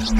Hey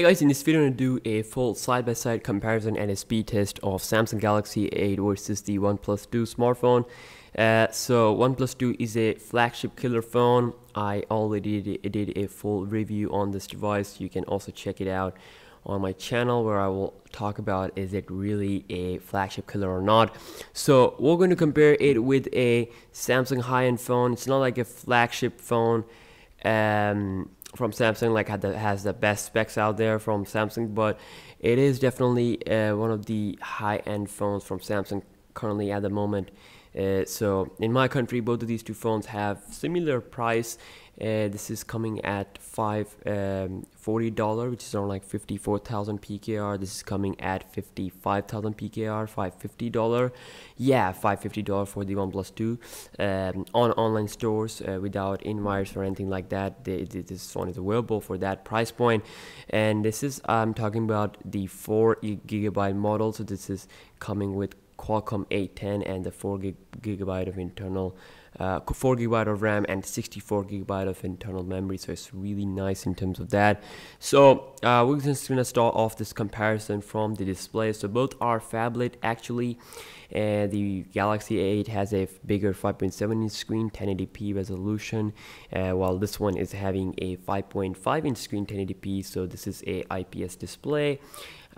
guys, in this video I'm going to do a full side-by-side comparison and a speed test of Samsung Galaxy A8 versus the OnePlus 2 smartphone. So OnePlus 2 is a flagship killer phone. I already did a full review on this device. You can also check it out on my channel where I will talk about is it really a flagship killer or not. So we're going to compare it with a Samsung high-end phone. It's not like a flagship phone from Samsung, like has the best specs out there from Samsung, but it is definitely one of the high-end phones from Samsung currently at the moment. So in my country, both of these two phones have similar price. This is coming at $540, which is around like 54,000 PKR. This is coming at 55,000 PKR, $550. Yeah, $550 for the OnePlus 2 on online stores without invites or anything like that. This phone is available for that price point. And this is, I'm talking about the 4GB model. So this is coming with Qualcomm 810 and the 4GB of internal 4GB of RAM and 64GB of internal memory, so it's really nice in terms of that. So we're just gonna start off this comparison from the display. So both are phablet actually. The Galaxy A8 has a bigger 5.7-inch screen, 1080p resolution, while this one is having a 5.5-inch screen, 1080p. So this is a IPS display.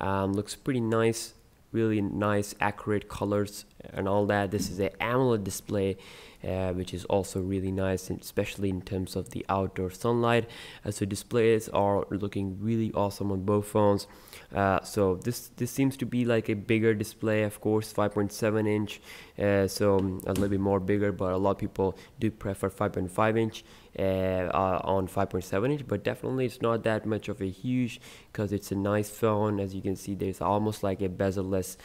Looks pretty nice, really nice, accurate colors and all that. This is a AMOLED display, which is also really nice, especially in terms of the outdoor sunlight. So displays are looking really awesome on both phones. So this seems to be like a bigger display, of course, 5.7-inch, so a little bit more bigger, but a lot of people do prefer 5.5-inch on 5.7-inch, but definitely it's not that much of a huge, because it's a nice phone. As you can see, there's almost like a bezel-less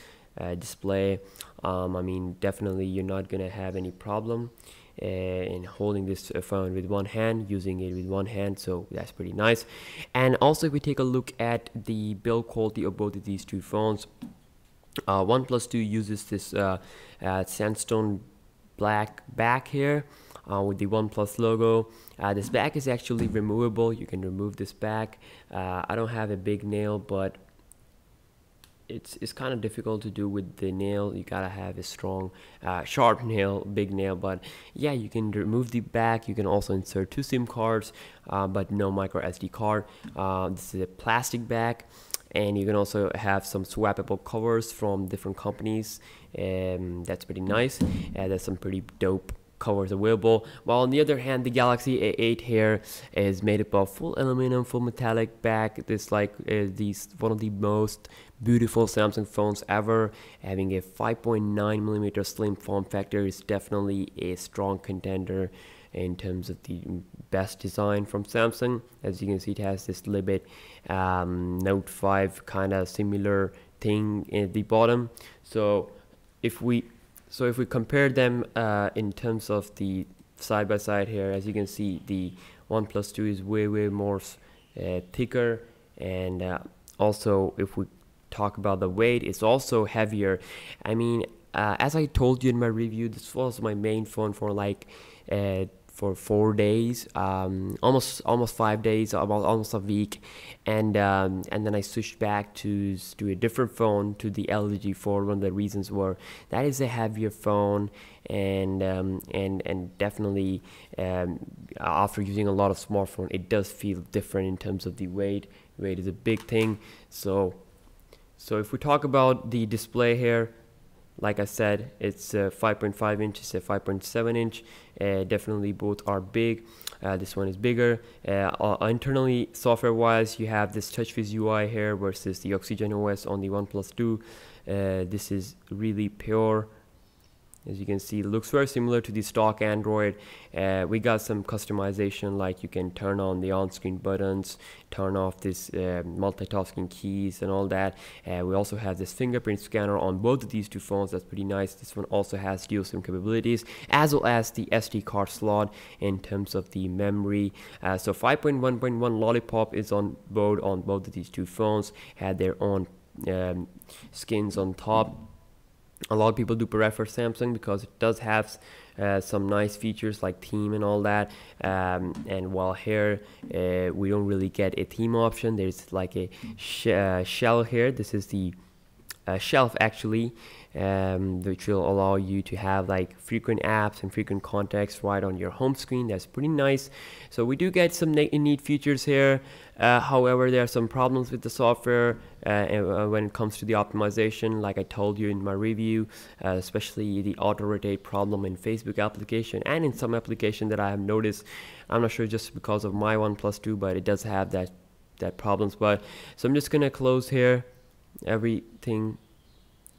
display. I mean, definitely you're not gonna have any problem in holding this phone with one hand, using it with one hand, so that's pretty nice. And also, if we take a look at the build quality of both of these two phones, OnePlus 2 uses this sandstone black back here with the OnePlus logo. This back is actually removable. You can remove this back. I don't have a big nail, but it's kind of difficult to do with the nail. You gotta have a strong sharp nail, big nail. But yeah, you can remove the back. You can also insert 2 SIM cards, but no micro SD card. This is a plastic back, and you can also have some swappable covers from different companies. That's pretty nice. There's some pretty dope covers available, while on the other hand the Galaxy A8 here is made up of full aluminum, full metallic back. This like one of the most beautiful Samsung phones ever. Having a 5.9mm slim form factor is definitely a strong contender in terms of the best design from Samsung. As you can see, it has this little bit Note 5 kind of similar thing at the bottom. So if we compare them in terms of the side-by-side here, as you can see, the OnePlus 2 is way more thicker, and also if we talk about the weight, it's also heavier. I mean, as I told you in my review, this was my main phone for like for 4 days, almost 5 days, almost a week, and then I switched back to a different phone, to the LG G4. One of the reasons were that is a heavier phone, and definitely after using a lot of smartphone, it does feel different in terms of the weight. Weight is a big thing. So if we talk about the display here, like I said, it's 5.5 inches, a 5.7-inch. Definitely both are big. This one is bigger. Internally, software-wise, you have this TouchWiz UI here versus the Oxygen OS on the OnePlus 2. This is really pure. As you can see, it looks very similar to the stock Android. We got some customization, like you can turn on the on-screen buttons, turn off this multitasking keys and all that. We also have this fingerprint scanner on both of these two phones. That's pretty nice. This one also has dual SIM capabilities, as well as the SD card slot in terms of the memory. So 5.1.1 Lollipop is on board on both of these two phones. Had their own skins on top. A lot of people do prefer Samsung because it does have some nice features like theme and all that, and while here we don't really get a theme option. There's like a shell here. This is the shelf actually, which will allow you to have like frequent apps and frequent contacts right on your home screen. That's pretty nice. So we do get some neat features here. However, there are some problems with the software when it comes to the optimization, like I told you in my review, especially the auto rotate problem in Facebook application and in some application that I have noticed. I'm not sure just because of my OnePlus 2, but it does have that problems. But so I'm just gonna close here everything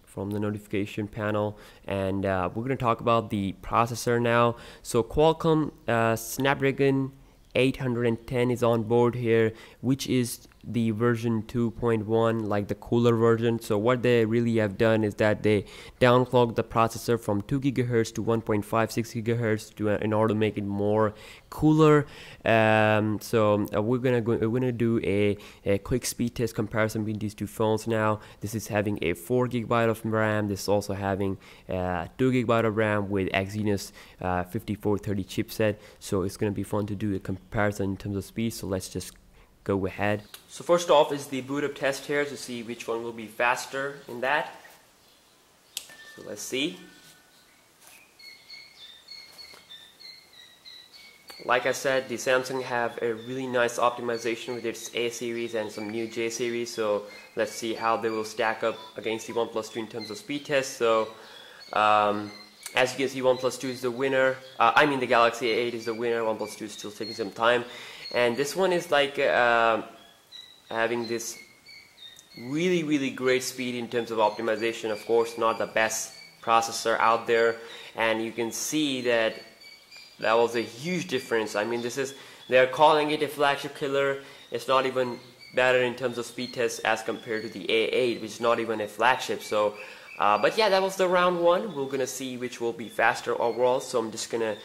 from the notification panel, and we're going to talk about the processor now. So Qualcomm Snapdragon 810 is on board here, which is the version 2.1, like the cooler version. So what they really have done is that they downclocked the processor from 2 gigahertz to 1.56 gigahertz in order to make it more cooler. So we're gonna do a quick speed test comparison between these two phones now. This is having a 4 gigabyte of RAM. This is also having 2 gigabyte of RAM with Exynos 5430 chipset. So it's gonna be fun to do a comparison in terms of speed. So let's just go ahead. So first off is the boot up test here to see which one will be faster in that. So let's see. Like I said, the Samsung have a really nice optimization with its A series and some new J series. So let's see how they will stack up against the OnePlus 2 in terms of speed test. So as you can see, OnePlus 2 is the winner. I mean the Galaxy A8 is the winner. OnePlus 2 is still taking some time. And this one is like having this really great speed in terms of optimization. Of course, not the best processor out there, and you can see that was a huge difference. I mean, they're calling it a flagship killer. It's not even better in terms of speed test as compared to the A8, which is not even a flagship. So but yeah, that was the round one. We're gonna see which will be faster overall. So I'm just gonna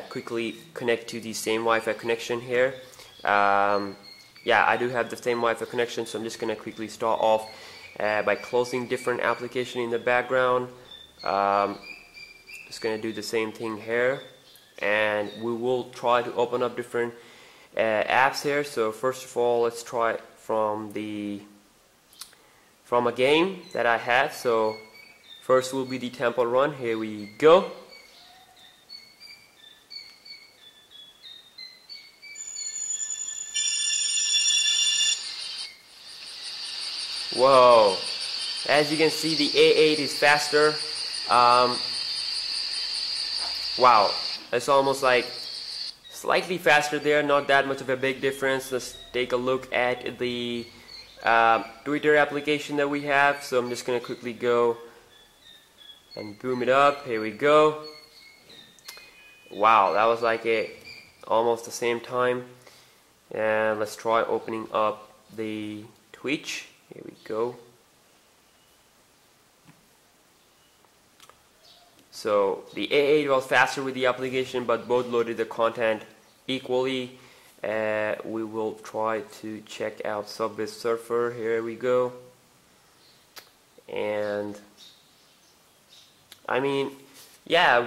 quickly connect to the same Wi-Fi connection here. Yeah, I do have the same Wi-Fi connection, so I'm just gonna quickly start off by closing different application in the background. Just gonna do the same thing here, and we will try to open up different apps here. So first of all, let's try from a game that I have. So first will be the Temple Run. Here we go. Whoa, as you can see, the A8 is faster. Wow, it's almost like slightly faster there, not that much of a big difference. Let's take a look at the Twitter application that we have. So I'm just gonna quickly go and boom it up. Here we go. Wow, that was like almost the same time. And let's try opening up the Twitch. Here we go. So the A8 was faster with the application, but both loaded the content equally. We will try to check out Subway Surfer. Here we go. And I mean, yeah,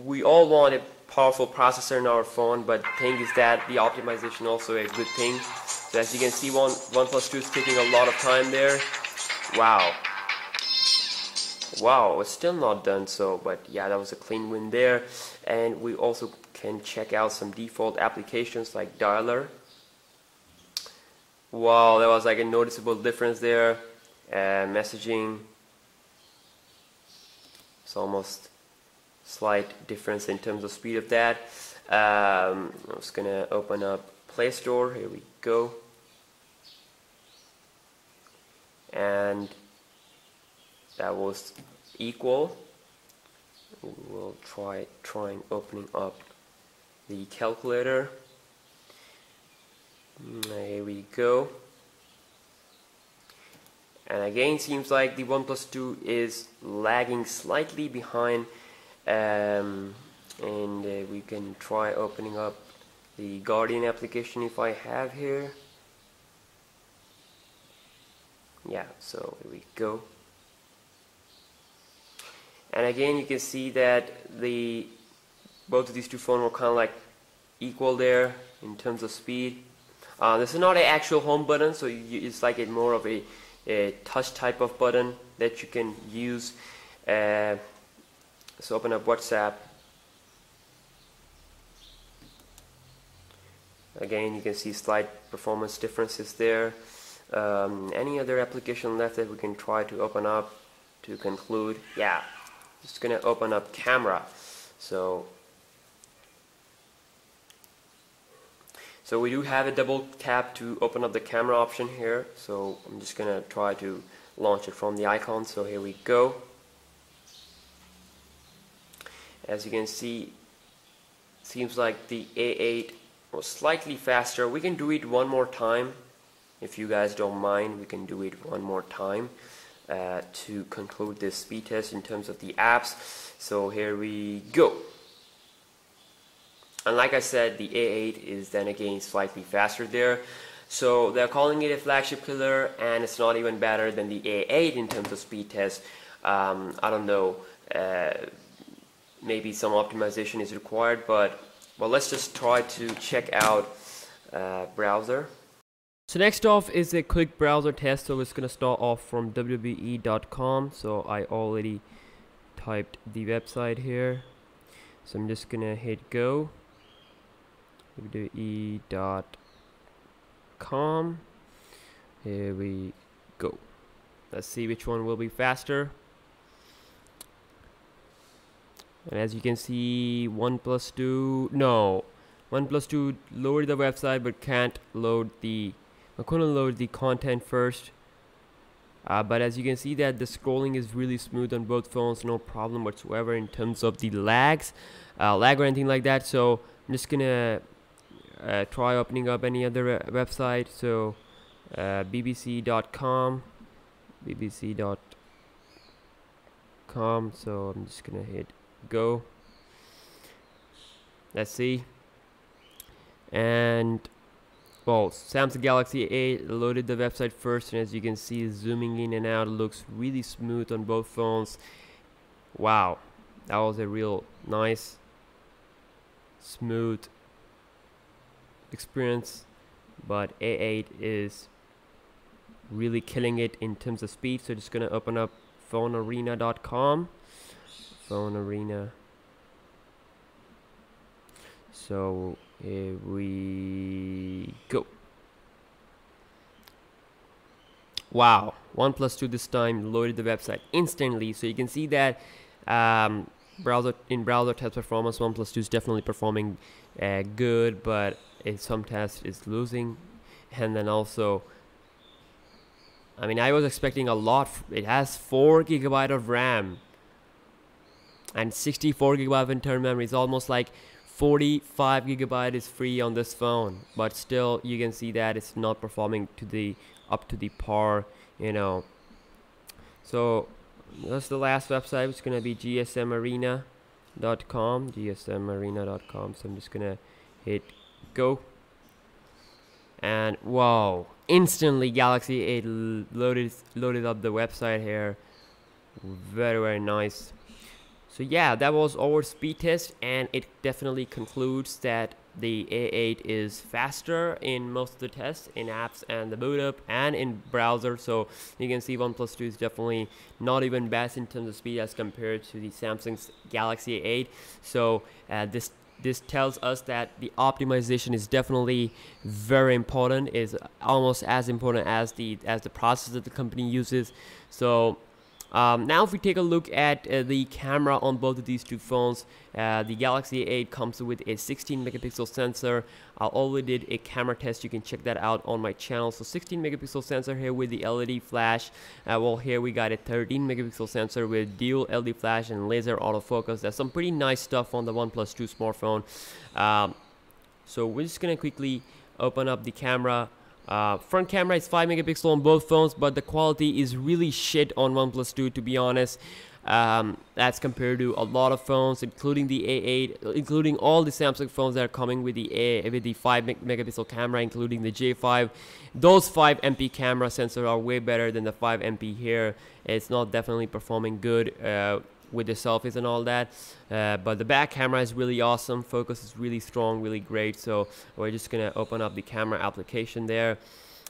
we all want a powerful processor in our phone, but the thing is that the optimization also a good thing. So as you can see, OnePlus 2 is taking a lot of time there. Wow. Wow, it's still not done. So, but yeah, that was a clean win there. And we also can check out some default applications like Dialer. Wow, there was like a noticeable difference there. Messaging. It's almost slight difference in terms of speed of that. I'm just gonna open up Play Store. Here we go. And that was equal. We'll trying opening up the calculator. Here we go. And again, seems like the OnePlus 2 is lagging slightly behind, and we can try opening up the Guardian application if I have here. Yeah, so here we go. And again, you can see that both of these two phones were kind of like equal there in terms of speed. This is not an actual home button, so it's like more of a touch type of button that you can use. So open up WhatsApp. Again, you can see slight performance differences there. Any other application left that we can try to open up to conclude? Yeah, just gonna open up camera. So we do have a double tap to open up the camera option here. So I'm just gonna try to launch it from the icon. So here we go. As you can see, seems like the A8 was slightly faster. We can do it one more time. If you guys don't mind, we can do it one more time to conclude this speed test in terms of the apps. So here we go. And like I said, the A8 is then again slightly faster there. So they're calling it a flagship killer, and it's not even better than the A8 in terms of speed test. I don't know. Maybe some optimization is required, but well, let's just try to check out browser. So next off is a quick browser test. So it's gonna start off from wwe.com. So I already typed the website here. So I'm just gonna hit go. wwe.com. Here we go. Let's see which one will be faster. And as you can see, OnePlus 2, no, OnePlus 2 lowered the website but can't load the, I couldn't load the content first. But as you can see that the scrolling is really smooth on both phones, no problem whatsoever in terms of the lag or anything like that. So I'm just gonna try opening up any other website. So bbc.com, bbc.com. So I'm just gonna hit go. Let's see. And well, Samsung Galaxy A8 loaded the website first, and as you can see, zooming in and out, it looks really smooth on both phones. Wow, that was a real nice smooth experience. But A8 is really killing it in terms of speed. So just gonna open up phonearena.com. Phone Arena. So here we go. Wow, OnePlus 2 this time loaded the website instantly. So you can see that browser test performance, OnePlus 2 is definitely performing good, but in some tests it's losing. And then also, I mean, I was expecting a lot. It has 4 GB of RAM and 64 GB of internal memory. Is almost like 45 GB is free on this phone, but still you can see that it's not performing up to the par, you know. So that's the last website. It's gonna be gsmarena.com. So I'm just gonna hit go, and wow, instantly Galaxy 8 loaded up the website here. Very nice. So yeah, that was our speed test, and it definitely concludes that the A8 is faster in most of the tests, in apps and the boot up and in browser. So you can see OnePlus 2 is definitely not even best in terms of speed as compared to the Samsung's Galaxy A8. So this tells us that the optimization is definitely very important, is almost as important as the process that the company uses. So now if we take a look at the camera on both of these two phones, the Galaxy A8 comes with a 16 megapixel sensor. I already did a camera test, you can check that out on my channel. So 16 megapixel sensor here with the LED flash. Well, here we got a 13 megapixel sensor with dual LED flash and laser autofocus. That's some pretty nice stuff on the OnePlus 2 smartphone. So we're just gonna quickly open up the camera. Front camera is 5 megapixel on both phones, but the quality is really shit on OnePlus 2, to be honest. That's compared to a lot of phones, including the A8, including all the Samsung phones that are coming with the 5 megapixel camera, including the J5. Those 5 MP camera sensors are way better than the 5 MP here. It's not definitely performing good. with the selfies and all that. But the back camera is really awesome. Focus is really strong, really great. So we're just gonna open up the camera application there,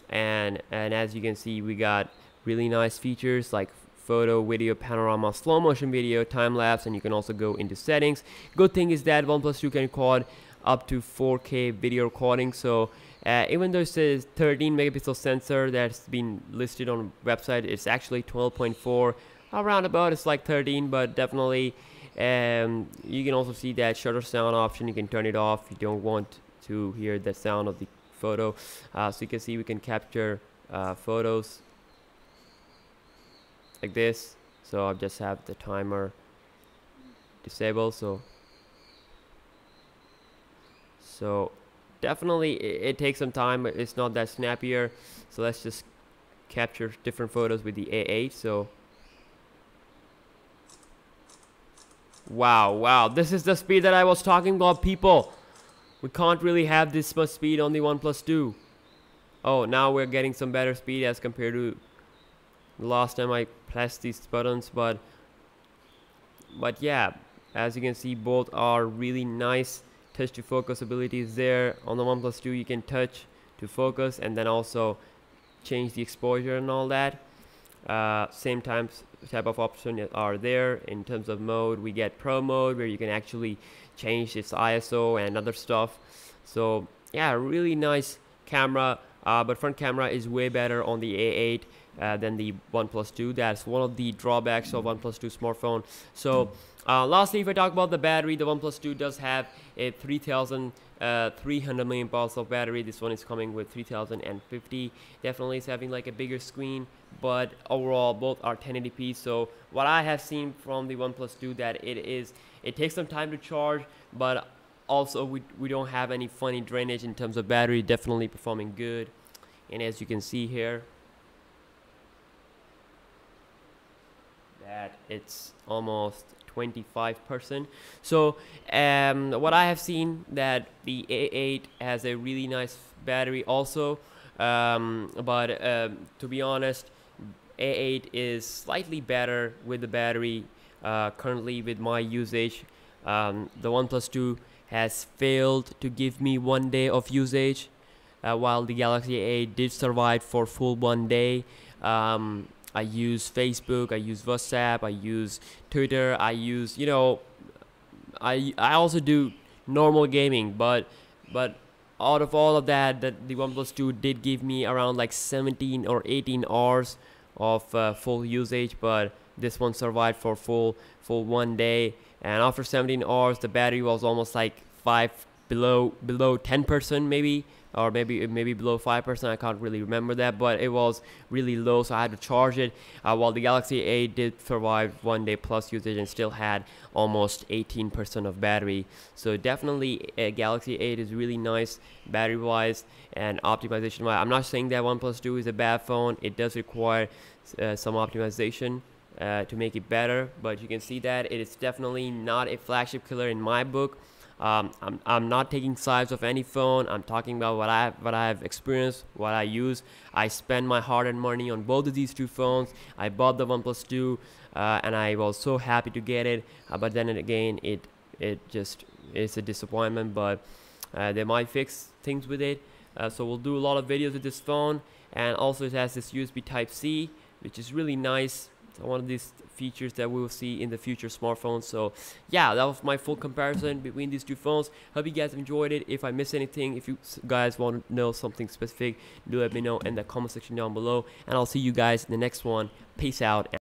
and as you can see, we got really nice features like photo, video, panorama, slow motion video, time lapse, and you can also go into settings. Good thing is that OnePlus 2 can record up to 4K video recording. So even though it says 13 megapixel sensor that's been listed on the website, it's actually 12.4. Around about it's like 13, but definitely you can also see that shutter sound option. You can turn it off if you don't want to hear the sound of the photo. So you can see we can capture photos like this. So I'll just have the timer disabled. So definitely it takes some time, but it's not that snappier. So let's just capture different photos with the A8. So wow, this is the speed that I was talking about, people. We can't really have this much speed on the OnePlus 2. Oh, now we're getting some better speed as compared to the last time I pressed these buttons, but yeah, as you can see, both are really nice. Touch to focus abilities there. On the OnePlus 2 you can touch to focus and then also change the exposure and all that. Same type of option are there. In terms of mode, we get Pro mode where you can actually change its ISO and other stuff. So yeah, really nice camera, but front camera is way better on the A8 than the OnePlus 2. That's one of the drawbacks of OnePlus 2 smartphone. So lastly, if I talk about the battery, the OnePlus 2 does have a 3,300 mAh of battery. This one is coming with 3,050. Definitely it's having like a bigger screen, but overall both are 1080p. So what I have seen from the OnePlus 2 that it takes some time to charge, but also we don't have any funny drainage in terms of battery. Definitely performing good. And as you can see here, that it's almost 25%. So what I have seen that the A8 has a really nice battery also, but to be honest, A8 is slightly better with the battery currently with my usage. The OnePlus 2 has failed to give me 1 day of usage, while the Galaxy A8 did survive for full 1 day. I use Facebook, I use WhatsApp, I use Twitter, I use, you know, I also do normal gaming, but out of all of that, the OnePlus 2 did give me around like 17 or 18 hours of full usage, but this one survived for full 1 day, and after 17 hours the battery was almost like below 10% maybe, or maybe below 5%. I can't really remember that, but it was really low, so I had to charge it, while the Galaxy A8 did survive 1 day plus usage and still had almost 18% of battery. So definitely Galaxy 8 is really nice battery wise and optimization wise. I'm not saying that OnePlus 2 is a bad phone. It does require some optimization to make it better, but you can see that it is definitely not a flagship killer in my book. I'm not taking sides of any phone. I'm talking about what I have experienced, what I use. I spend my hard-earned money on both of these two phones. I bought the OnePlus 2 and I was so happy to get it, but then again it just is a disappointment, but they might fix things with it. So we'll do a lot of videos with this phone, and also it has this USB Type-C, which is really nice. One of these features that we will see in the future smartphones. So yeah, that was my full comparison between these two phones. Hope you guys enjoyed it. If I missed anything, if you guys want to know something specific, do let me know in the comment section down below, and I'll see you guys in the next one. Peace out.